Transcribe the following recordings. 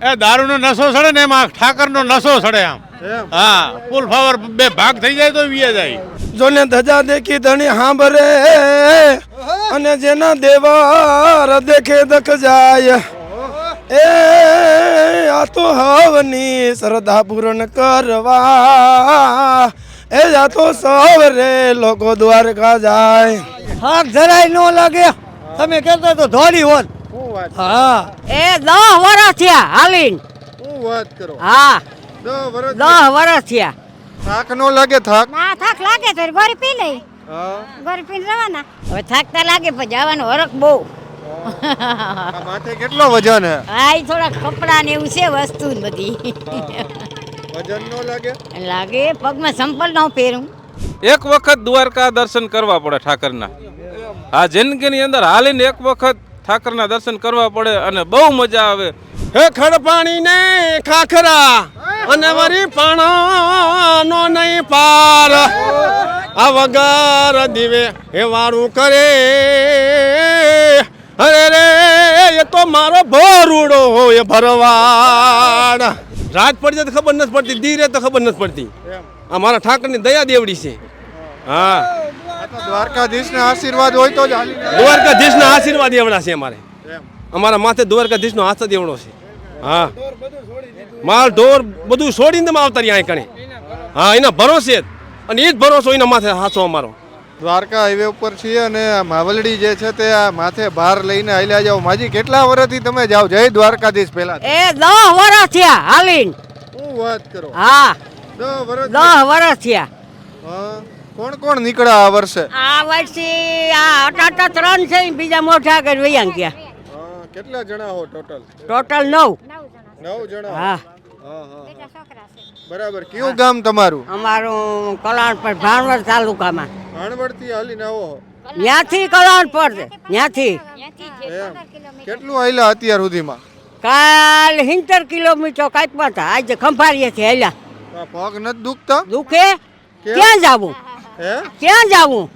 એ દારૂનો નશો સડે ને એમાં ઠાકરનો નશો સડે આમ. હા, ફૂલ ફાવર બે ભાગ થઈ જાય તો વિયા જાય. જોને ધજા દેખી ધણી હાંભરે અને જેના દેવાર દેખે દખ જાય. એ આ તો હવની શ્રદ્ધા પૂર્ણ કરવા એ જા તો સવરે લોકો દ્વારકા જાય. થાક જરાય ન લાગે. તમે કહેતા તો ધોળી હોત. હા એ 10 વર્ષ થયા હાલીન. શું વાત કરો? હા 10 વર્ષ 10 વર્ષ થયા. થાક નો લાગે? થાક ના થાક લાગે તો ગોરી પી લઈ. હા. ગોરી પીને રવાના. હવે થાકતા લાગે પણ જવાનો હરખ બહુ. આ માથે કેટલો વજન હે? હા એ થોડા કપડા ને એવું છે વસ્તુ ને બધી. વજન નો લાગે? લાગે પગમાં સંપલ ન પહેરું. એક વખત દ્વારકા દર્શન કરવા પડે ઠાકરના. આ જિંદગીની અંદર હાલીને એક વખત ઠાકરના દર્શન કરવા પડે અને બહુ મજા આવે. હે ખડપાણી ને ખાખરા અને વરી પાણો નહીં પાર. આ વગર દીવે એ વાળું કરે. અરે રે એ તો મારો ભોરુડો હોય ભરવાડ. રાત પડી જાય તો ખબર નથી પડતી, ધીરે તો ખબર નથી પડતી. આ મારા ઠાકરની દયા દેવડી છે. હા, દ્વારકાધીશના આશીર્વાદ હોય તો જ હાલી. દ્વારકાધીશના આશીર્વાદ એવડા છે અમારે. અમારા માથે દ્વારકાધીશનો હાથ જ એવડો છે. હા, માલ ઢોર બધું છોડીને તમે આવતા રહ્યા કણે. હા, એના ભરોસે જ. અને એ જ ભરોસો એના માથે હાચો અમારો. દ્વારકા હાઈવે ઉપર છીએ અને આ માવલડી જે છે તે આ માથે ભાર લઈને હાલ્યા જાવ. માજી કેટલા વર્ષથી તમે જાવ? જય દ્વારકાધીશ. પહેલા એ 10 વર્ષ થયા હાલીન. શું વાત કરો? હા 10 વર્ષ. 10 વર્ષ થયા. હા. કોણ કોણ નીકળ્યા આ વર્ષે? આ વર્ષે આ અટાટા 3 છે, બીજા મોટા આગળ વૈયા ગયા. હા. કેટલા જણા હો ટોટલ? ટોટલ 9. 9 જણા. હા હા હા. બરાબર. કયું ગામ તમારું? અમારું કલાણ પર ભાણવડ તાલુકામાં. ભાણવડ થી હાલીને આવો? ત્યાંથી કલાણ પર છે ત્યાંથી. એમ. કેટલું હાલ્યા અત્યાર સુધીમાં? કાલ 70 કિલોમીટર કાપ્યા હતા. આજે ખંભાળીએથી હેલ્યા. આ પગ નથી દુખતા? દુખે ક્યાં જાવું? હે? ક્યાં જાવું?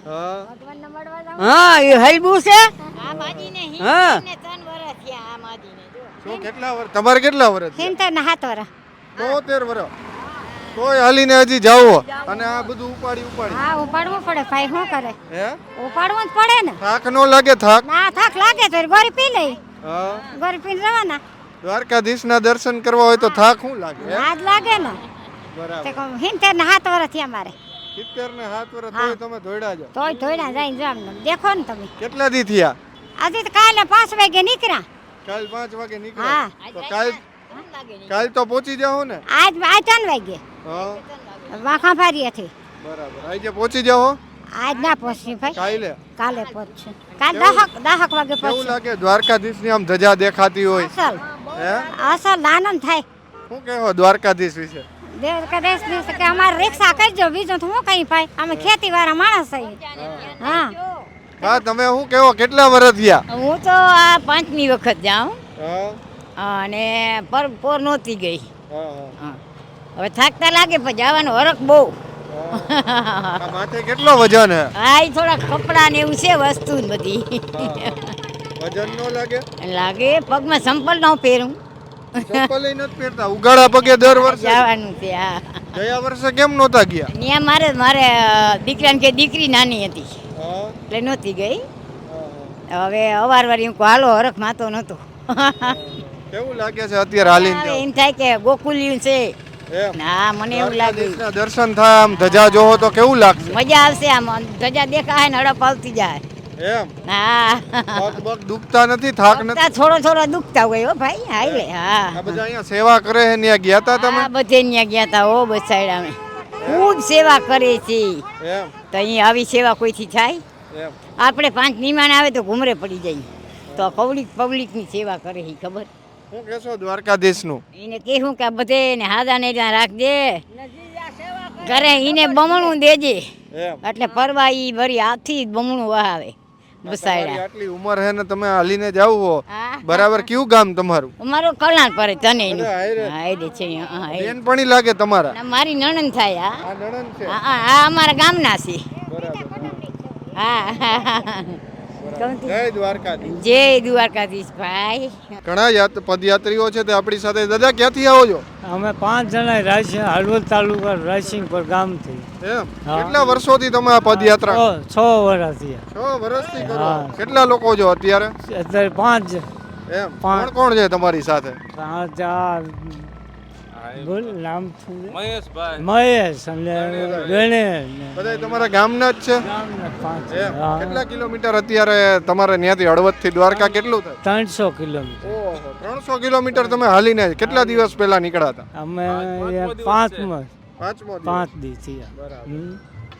હા. હા એ હલબું છે. હા શું કેટલા વર્ષ? તમારે કેટલા વર્ષ? હિંતર ના હાથ વરા. 72 વર્ષ. કોઈ હાલીને હજી જાવો અને આ બધું ઉપાડી. હા ઉપાડવું પડે ભાઈ. શું કરે? હે? ઉપાડવું જ પડે ને. થાક નો લાગે? થાક ના થાક લાગે તો ગોરી પી લઈ. હા. ગોરી પીને રવાના. દ્વારકાધીશના દર્શન કરવા હોય તો થાક શું લાગે? હે? હાથ લાગે ને. બરાબર. હિંતર ના હાથ વરા થી અમારે. 70 ને 7 વર્ષ તોય તમે ધોઈડા જાવ. તોય ધોઈડા જઈને જામ ને દેખો ને તમે. કેટલા દી થયા? આજે તો કાલે 5 વાગે નીકળ્યા. કાલ 5 વાગે હા. નીકળ્યા તો કાલ તો પહોંચી જાઓ ને? આજ 3 વાગે હા. વાખા ફારીએથી. બરાબર. આજે પહોંચી જાઓ? આજ ના પહોંચી ભાઈ. કાલે કાલે પહોંચશે. કાલ 10 વાગે કેવું પહોંચશે. લાગે? દ્વારકાધીશની આમ ધજા દેખાતી હોય. અસલ હે? અસલ આનંદ થાય. શું કહેવો દ્વારકાધીશ વિશે? દેશ કે અમારે રિક્ષા કરજો, બીજું તો હું કઈ ભાઈ. અમે ખેતી વાળા માણસ છીએ. હા હા. તમે શું કહેવો? કેટલા વર્ષ થયા? હું તો આ 5મી વખત જાઉં હા. અને પોર નહોતી ગઈ. હા હા. હવે થાકતા લાગે પણ જવાનો હરખ બહુ. આ માથે કેટલો વજન હે? હા એ થોડા કપડા ને એવું છે વસ્તુ ને બધી. વજન નો લાગે? લાગે પગમાં સંપલ ન પહેરું. ચપ્પલ નથી પહેરતા? ઉગાડા પગે દર વર્ષે જવાનું છે. હા ગયા વર્ષે કેમ નહોતા ગયા? ત્યાં મારે દીકરાને કે દીકરી નાની હતી હા. એટલે નહોતી ગઈ. હવે અવારવારી હું હાલો હરખ માતો નહોતો. કેવું લાગે છે અત્યારે હાલીને જાવ? એમ થાય કે ગોકુલ્યું છે. એમ. હા મને એવું લાગ્યું. દ્વારકાધીશના દર્શન થાય આમ ધજા જોવો તો કેવું લાગશે? મજા આવશે. આમ ધજા દેખાય ને હડપ આવતી જાય. એમ. હા પગ બગ દુખતા નથી? થાક નથી? થોડો દુખતા હોય હો ભાઈ. હાલે હા આ બધા અહીંયા સેવા કરે છે ત્યાં ગયા હતા તમે? હા બધે ત્યાં ગયા હતા. હો બસાડ્યા અમે ખૂબ સેવા કરે છે. એમ. તો અહીંયા આવી સેવા કોઈથી થાય? એમ. આપણે 5 મહેમાન આવે તો ઘુમરે પડી જાય. તો પબ્લિકની સેવા કરે છે ખબર. શું કહેશો દ્વારકાધીશનું? એને કહેવું કે બધે ને હાદાને ત્યાં રાખજે, ઘરે એને બમણું દેજે. એમ. એટલે પરવા ઈ વરી હાથી જ બમણું વહાવે. તમારી બસાડ્યા. આટલી ઉંમર હે ને તમે હાલીને જાવ હો. હા. બરાબર. કયું ગામ તમારું? અમારું કલ્યાણ પડે તને એનું. અરે હાયરે. હા એ છે. હા એ. બેનપણી લાગે તમારા? ના, મારી નણંદ થાય. આ નણંદ છે? હા અમારા ગામના છે. બરાબર. હા બરાબર. જય દ્વારકાધીશ. જય દ્વારકાધીશ ભાઈ. ઘણા પદયાત્રીઓ છે તે આપણી સાથે. દાદા ક્યાંથી આવો છો? અમે 5 જણા રાયસિંગ હળવદ તાલુકા રાયસિંગ પર ગામથી. એમ કેટલા વર્ષોથી તમે આ પદયાત્રા 6 વર્ષથી. 6 વર્ષથી કરો. હા. કેટલા લોકો છો અત્યારે? અત્યારે 5 એમ કોણ કોણ છે તમારી સાથે? બોલ નામ મહેશભાઈ મહેશ અને ગણેશ બધા તમારા ગામના જ છે? ગામના 5. એમ કેટલા કિલોમીટર અત્યારે તમારે ત્યાંથી હળવદ થી દ્વારકા કેટલું થાય? 300 કિલોમીટર. ઓહો 300 કિલોમીટર તમે હાલીને કેટલા દિવસ પહેલા નીકળ્યા હતા? અમે પાંચમો દિવસ. 5 દી થયા.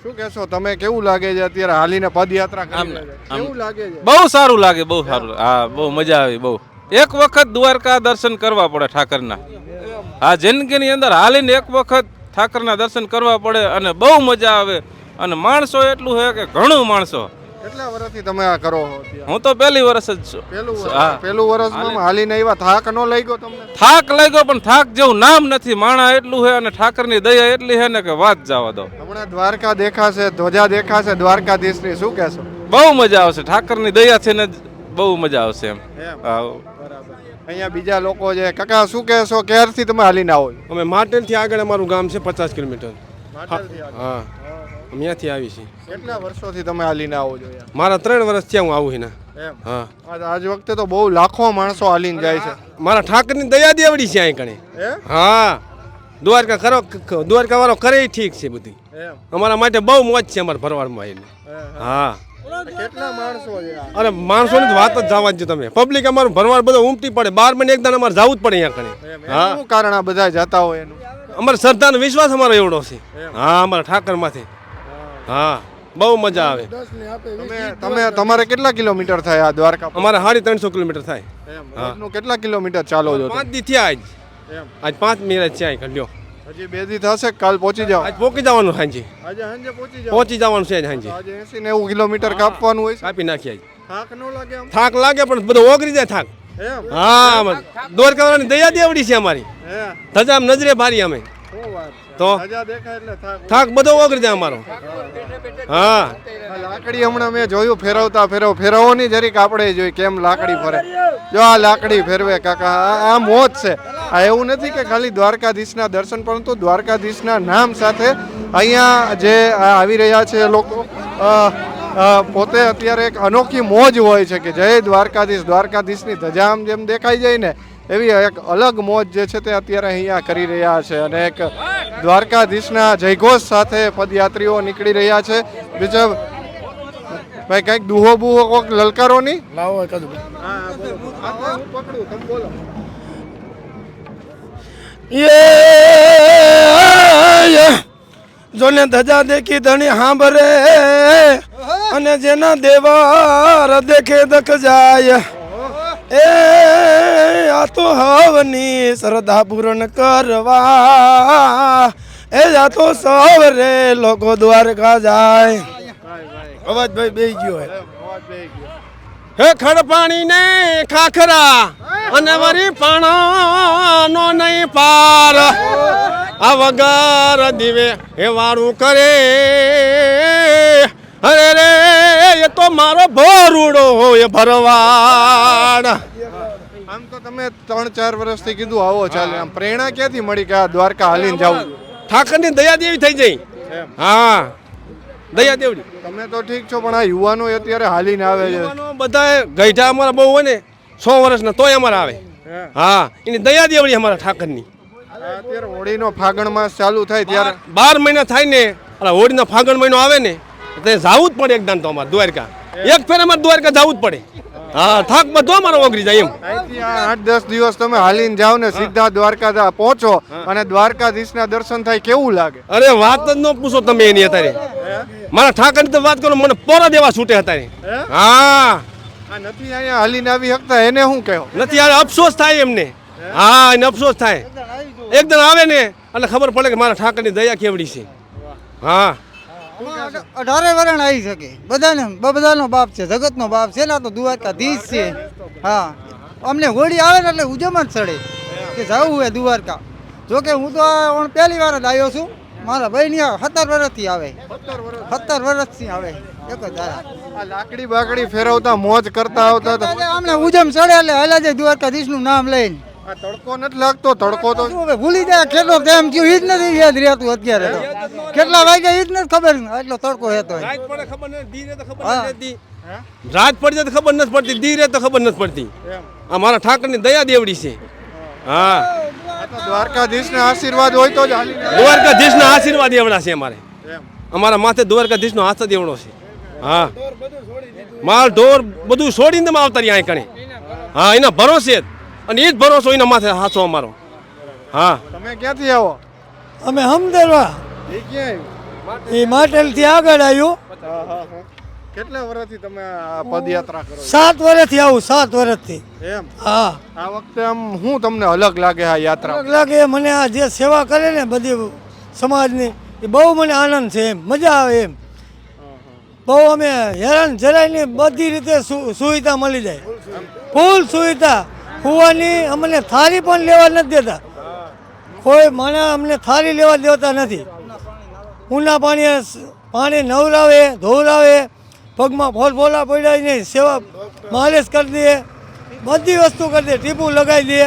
શું કહેશો તમે? કેવું લાગે છે અત્યારે હાલીને પદયાત્રા કરી રહ્યા છે? કેવું લાગે છે? બહુ સારું લાગે, બહુ સારું. હા, બહુ મજા આવી. બહુ એક વખત દ્વારકા દર્શન કરવા પડે ઠાકરના. આ જિંદગીની અંદર હાલીને એક વખત ઠાકરના દર્શન કરવા પડે અને બહુ મજા આવે. અને માણસો એટલું છે કે ઘણું માણસો. કેટલા વર્ષથી તમે આ કરો છો અત્યારે? હું તો પહેલી વર્ષ જ છું. પહેલું વર્ષમાં હાલીને આવ્યા, થાક ન લાગ્યો તમને? થાક લાગ્યો પણ થાક જેવું નામ નથી. માણા એટલું છે અને ઠાકરની દયા એટલી છે ને કે વાત જવા દો. હમણાં દ્વારકા દેખાશે, ધ્વજા દેખાશે દ્વારકાધીશની, શું કહેશો? બહુ મજા આવશે. ઠાકરની દયા છે ને બહુ મજા આવશે એમ. અહીંયા બીજા લોકો છે. કાકા શું કહેશો? ક્યારથી તમે હાલીને આવો છો? અમે માટેલથી આગળ અમારું ગામ છે 50 કિલોમીટર. માટેલથી આગળ. હા, અમે ત્યાંથી આવી છીએ. કેટલા વર્ષોથી તમે હાલીને આવો છો યાર? મારા 3 વર્ષ થયા હું આવું છું ને. એમ હા, આજ વખતે તો બહુ લાખો માણસો હાલીને જાય છે. મારા ઠાકરની દયા દેવડી છે અહીં કણે. હા, દ્વારકા કરો, દ્વારકા વાળો કરે ઈ ઠીક છે બધી. એમ અમારા માટે બહુ મોજ છે અમારા ભરવાડમાં એને. હા, કેટલા માણસો છે યાર? અરે માણસોની જ વાત જ જવા જ તમે. પબ્લિક અમારું ભરવાડ બધો ઉમટી પડે. 12 મહિને એકદમ અમારે જવું જ પડે અહીંયા કણે. હા, શું કારણ આ બધા જતા હોય એનું? અમારે શ્રદ્ધાનો વિશ્વાસ અમારો એવડો છે. હા, અમારા ઠાકર માથે. હા, બહુ મજા આવે. તમારે કેટલા કિલોમીટર થાય આ દ્વારકા? અમારે 350 કિલોમીટર થાય. રોજનું કેટલા કિલોમીટર ચાલો છો? 5 દી થયા આજ. આજ 5 મિનિટ છે અહીં કડ્યો. હજી 2 દી થશે, કાલ પહોંચી જાવ? આજ પોકી જવાનું સાંજે. આજે સાંજે પહોંચી જાવ? પહોંચી જવાનું છે સાંજે. આજે 80-90 કિલોમીટર કાપવાનું હોય છે. કાપી નાખી આજ. થાક ન લાગે આમ? થાક લાગે પણ બધો ઓગળી જાય થાક. એમ હા, દ્વારકાવાળાની દયા દેવડી છે અમારી. હે ધજા આમ નજરે ભારી અમે. શું વાત છે? તો ધજા દેખાય એટલે થાક બધો ઓગળી જાય અમારો. હા, આ લાકડી હમણાં મેં જોયું ફેરવતા ફેરવોની જરીક આપણે જોઈ કેમ લાકડી ફરે. જો આ લાકડી ફેરવે કાકા, આ મોજ છે. આ એવું નથી કે ખાલી દ્વારકાધીશના દર્શન, પરંતુ દ્વારકાધીશના નામ સાથે અહીંયા જે આવી રહ્યા છે લોકો પોતે અત્યારે એક અનોખી મોજ હોય છે કે જય દ્વારકાધીશ. દ્વારકાધીશની ધજા આમ જેમ દેખાઈ જાય ને એવી એક અલગ મોજ જે છે તે અત્યારે અહીંયા કરી રહ્યા છે. અને એક દ્વારકાધીશના જયઘોષ સાથે પદયાત્રીઓ નીકળી રહ્યા છે. બીજા ભાઈ કંઈક દુહો બુહો કોક લલકારો નહીં લાવો એકાદું. જોને ધજા દેખી ધણી હાંભરે અને જેના દેવાર દેખે દખ જાય. એ આ તો હવની શ્રદ્ધા પૂર્ણ કરવા એ આ તો સવરે લોકો દ્વારકા જાય. અવાજ ભાઈ બેહી ગયો હે ખડપાણી ને ખાખરા અને વરી પાણાનો નહીં પાર. આ વગર દીવે એ વાળું કરે. અરે રે એ તો મારો ભોરુડો હોય ભરવાડ. આમ તો તમે 3-4 વર્ષથી કીધું આવો ચાલે, આમ પ્રેરણા ક્યાંથી મળી કે આ દ્વારકા હાલીને જાવું? ઠાકરની દયા દેવી થઈ જઈ. હા, દયા દેવડી. તમે તો ઠીક છો પણ આ યુવાનો અત્યારે હાલીને આવે છે. બધા ગઈઢા અમારા બહુ હોય ને 100 વર્ષના તોય અમારા આવે. હા, એની દયા દેવડી અમારા ઠાકરની. અત્યારે હોળીનો ફાગણ માસ ચાલુ થાય ત્યારે 12 મહિના થાય ને, હોળીનો ફાગણ મહિનો આવે ને એટલે જવું જ પડે એકદમ તો અમારે દ્વારકા. એક ફેર અમારે દ્વારકા જવું જ પડે. હા, થાક બધો અમારો ઓગળી જાય એમ. અહીંથી 8-10 દિવસ તમે હાલીને જાઓ ને સીધા દ્વારકા પહોંચો અને દ્વારકાધીશના દર્શન થાય, કેવું લાગે? અરે વાત જ ન પૂછો તમે એની અત્યારે. મારા ઠાકરની તો વાત કરો, મને પોરા દેવા છૂટે અત્યારે. હા, નથી અહીંયા હાલીને આવી શકતા એને શું કહો? નથી યાર, અફસોસ થાય એમને. હા, એને અફસોસ થાય. એકદમ આવે ને એટલે ખબર પડે કે મારા ઠાકરની દયા કેવડી છે. હા, 18 વરણ આવી શકે. બધાનો બાપ છે, જગતનો બાપ છે ને, તો દ્વારકાધીશ છે. હા, અમને હોળી આવે ને એટલે ઉજમ જ ચડે કે જવું હોય દ્વારકા. જોકે હું તો પહેલી વાર જ આવ્યો છું. મારા ભાઈ ની 17 વર્ષથી આવે. 17 વર્ષથી આવે. એક જ ધારા આ લાકડી બાકડી ફેરવતા મોજ કરતા આવતા હતા. અમને ઉજમ ચડે એટલે હાલા જાય દ્વારકાધીશનું નામ લઈને. આ તડકો નથી લાગતો? તડકો તો શું હવે ભૂલી જાય કેટલો ટાઈમ થયો ઈ જ નથી યાદ રહેતું અત્યારે તો. કેટલા વાગ્યા ઈ જ નથી ખબર, એટલો તડકો હતો. રાત પડે ખબર નથી, દી રહે તો ખબર નથી રહેતી. રાત પડી જાય તો ખબર નથી પડતી, દી રહે તો ખબર નથી પડતી. આ મારા ઠાકરની દયા દેવડી છે. હા, આ તો દ્વારકાધીશના આશીર્વાદ હોય તો જ હાલી જાય. દ્વારકાધીશના આશીર્વાદ એવડા છે અમારે. અમારા માથે દ્વારકાધીશનો હાથ જ એવડો છે. હા, માલ ઢોર બધું છોડીને તમે આવતા રહ્યા અહીં કણે. હા, એના ભરોસે જ, અને એ જ ભરોસો એના માથે હાથો અમારો. હા, તમે ક્યાંથી આવો? અમે હમદરવા એ ક્યાં આવ્યું? એ માટેલથી આગળ આવ્યું. કેટલા વર્ષથી તમે આ પદયાત્રા કરો છો? 7 વર્ષથી આવું, 7 વર્ષથી. એમ હા, આ વખતે આમ શું તમને અલગ લાગે આ યાત્રા? અલગ લાગે મને આ જે સેવા કરે ને બધી સમાજની, એ બહુ મને આનંદ છે, એમ મજા આવે એમ. બહુ અમે હેરાન જરાય નહીં, બધી રીતે સુવિધા મળી જાય, ફૂલ સુવિધા. કૂવાની અમને થાળી પણ લેવા નથી દેતા, કોઈ મને અમને થાળી લેવા દેતા નથી. ઊના પાણી નવરાવે, ધોવરાવે, પગમાં ફોલફોલા પડ્યા નહીં, સેવા માલિશ કરી દે, બધી વસ્તુ કરી દે, ટીપું લગાવી દે,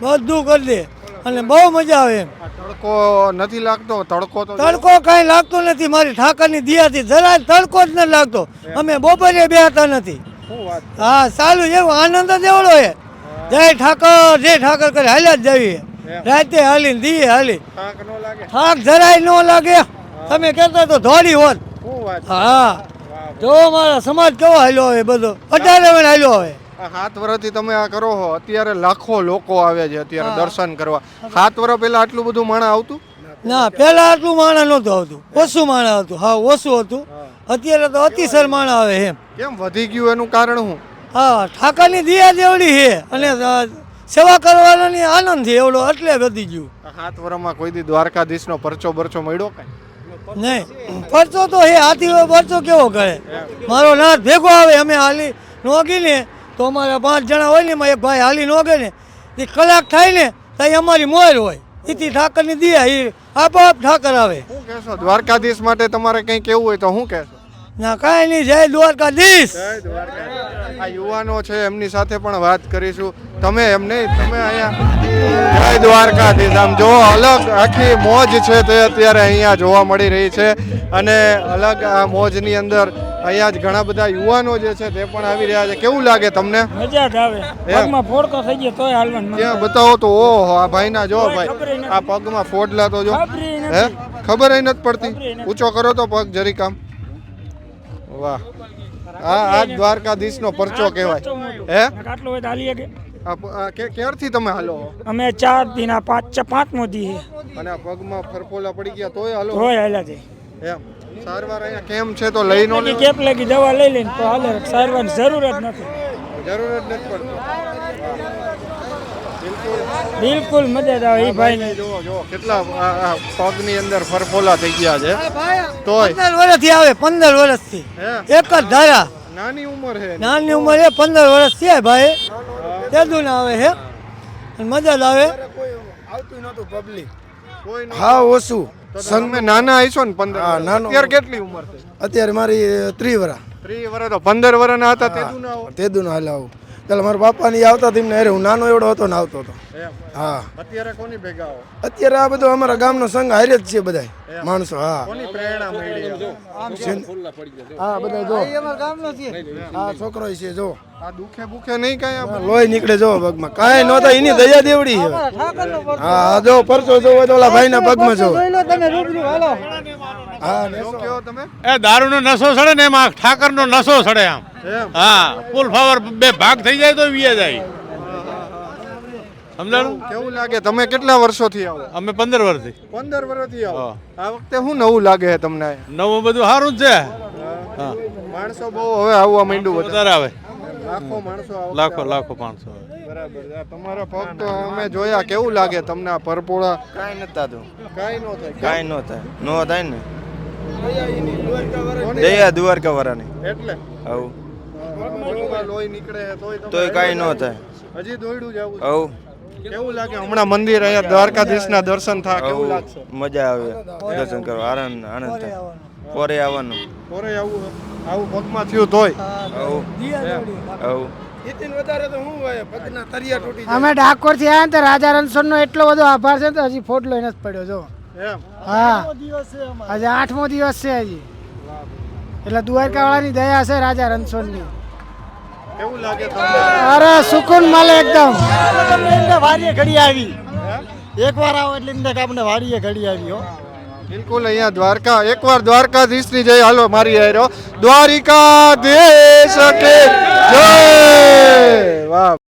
બધું કરી દે, અને બહુ મજા આવે એમ. તડકો નથી લાગતો? તડકો તો તડકો કાંઈ લાગતો નથી, મારી ઠાકરની દિયાથી જરાય તડકો જ નથી લાગતો. અમે બપોરે બેહતા નથી. હા, સારું, એવો આનંદ જ એવડો છે. જય ઠાકર કરે હાલ્યા જ જઈએ, રાતે હાલી ને દીએ હાલી, થાક ન લાગે? થાક જરાય ન લાગે. તમે કહેતા તો ધોળી હોત. શું વાત? હા, જો મારા સમાજ કેવો હાલ્યો હવે, બધો 18 વાર હાલ્યો હવે. આ 7 વર્ષથી તમે આ કરો છો, અત્યારે લાખો લોકો આવે છે અત્યારે દર્શન કરવા. 7 વર્ષ પહેલા આટલું બધું માણસ આવતું? ના, પેલા આટલું માણસ નહોતું આવતું, ઓછું માણસ આવતું. હા, ઓછું હતું. અત્યારે તો અતિશય માણસ આવે એમ. કેમ વધી ગયું? એનું કારણ શું? હા, ઠાકરની દિયા દેવડી છે, અને સેવા કરવાનો આનંદ છે એવડો, એટલે વધી ગયું. આ 7 વર્ષમાં કોઈ દી દ્વારકાધીશનો પરચો બરચો મળ્યો કઈ? નહીં, પરચો તો હે, હાથી પરચો કેવો કરે. મારો નાથ ભેગો આવે, અમે હાલી નોગી ને તો અમારા 5 જણા હોય ને, એમાં એક ભાઈ હાલી નોગે ને, એ કલાક થાય ને તો અમારી મોર હોય. એથી ઠાકરની દિયા એ આપોઆપ ઠાકર આવે. શું કહેશો દ્વારકાધીશ માટે? તમારે કંઈ કેવું હોય તો શું કહેશો? ના, કાંઈ નહીં, જય દ્વારકાધીશ. આ યુવાનો છે એમની સાથે પણ વાત કરીશું. તમે એમ નહીં, તમે અહીંયા જય દ્વારકાધીશ આમ જો અલગ આખી મોજ છે તે અત્યારે અહીંયા જોવા મળી રહી છે. અને અલગ આ મોજની અંદર અહીંયા જ ઘણા બધા યુવાનો જે છે તે પણ આવી રહ્યા છે. કેવું લાગે તમને? મજા જ આવે. પગમાં ફોડકો થઈ ગયો તોય હાલવાનું. ક્યાં બતાવો તો. ઓહો, આ ભાઈના જો ભાઈ, આ પગમાં ફોડલા તો જો, હે ખબર નથી પડતી. ઊંચો કરો તો પગ જરીક આમ. વાહ, આ દ્વારકાધીશનો પરચો કહેવાય. હે આટલો હોય તો હાલીએ કે ક્યારથી તમે હાલો? અમે 4 દિન, આ 5મો દી છે. અને આ પગમાં ફરફોલા પડી ગયા તોય હાલો? તોય હાલ્યા છે. એમ સારવાર અહીંયા કેમ છે તો લઈ નો લેવો? કેપ લાગી દવા લઈ લઈને તો હાલે, સારવાની જરૂર જ નથી. જરૂર જ નથી પડતી. બિલકુલ મજા જ આવે. એ ભાઈને જો કેટલા આ પગની અંદર ફરફોલા થઈ ગયા છે તોય. 15 વર્ષથી આવે, 15 વર્ષથી એક જ ધારા. નાની ઉંમર છે. નાની ઉંમરે 15 વર્ષ છે ભાઈ, તેદું ના આવે છે, મજા જ આવે. કોઈ નો. હા, ઓછું. તમે નાના આવીશો ને 15? હા, નાનો. અત્યારે કેટલી ઉંમર છે? અત્યારે મારી 30 વર્ષ. 30 વર્ષ તો 15 વર્ષના હતા તેદું ના આવો? તેદું હાલ આવું. ચાલ, મારા બાપાની આવતા તેમને અરે હું નાનો એવડો હતો ને આવતો હતો. એમ હા, અત્યારે કોની ભેગા આવો? અત્યારે આ બધું અમારા ગામનો સંઘ હારે જ છે બધા માણસો. હા, કોની પ્રેરણા મળી? હા, બધા જો અમારા ગામનો છે. આ છોકરો છે જો, આ દુખે બુખે નહીં કાંઈ? આ લોહી નીકળે જો પગમાં, કાંઈ નહોતા, એની દયા દેવડી છે. હા, જો પરચો જો ઓલા ભાઈના પગમાં જો. તમે રૂબરૂ હાલો. હા, શું કહો તમે? એ દારૂનો નશો સડે ને એમાં ઠાકરનો નશો સડે આમ. એમ હા, ફૂલ ફાવર 2 ભાગ થઈ જાય તો વીએ જાય. સમજાણું? કેવું લાગે? તમે કેટલા વર્ષોથી આવો? અમે 15 વર્ષથી. 15 વર્ષથી આવો. હા. આ વખતે શું નવું લાગે છે તમને? નવું બધું સારું જ છે. હા, માણસો બહુ હવે આવવા માંડ્યું બધા. વધારે આવે, લાખો માણસો આવે. લાખો 500. બરાબર. આ તમારા પગ તો અમે જોયા. કેવું લાગે તમને આ પરપોળા? કાંઈ નથી થતું, કાંઈ નો થાય. કાંઈ ન થાય, નો થાય ને. કોની? દયા દ્વારકા વાળાની. એટલે આવું પગમાં લોહી નીકળે તોય તમે તોય કાંઈ ન થાય. હજી દોડ્યું જાવું છે. આવું કેવું લાગે? હમણાં મંદિર અહીંયા દ્વારકાધીશના દર્શન થાય કેવું લાગશે? મજા આવે દર્શન કરવા, આનંદ થાય. પોરે આવવાનું પોરે આવું આવું પગમાં થયું તોય નીતિન વધારે તો હું હોય પગના તરિયા તૂટી અમે ડાકોર થી આવ્યા ને તો રાજા રણછોડનો એટલો બધો આભાર છે ને તો હજી ફોટલો એને જ પડ્યો જો એમ હા આજે 8મો દિવસ છે હજી એટલે દ્વારકા વાળાની દયા છે રાજા રણછોડની કેવું લાગે તમને અરે સુકૂન મળે એકદમ વાડીએ ઘડી આવી એકવાર આવો એટલે આપણે વાડીએ ઘડી આવી હો બિલકુલ અહીંયા દ્વારકા એકવાર દ્વારકાધીશની જય હાલો મારી આયરો દ્વારિકાધીશ કે જય વાહ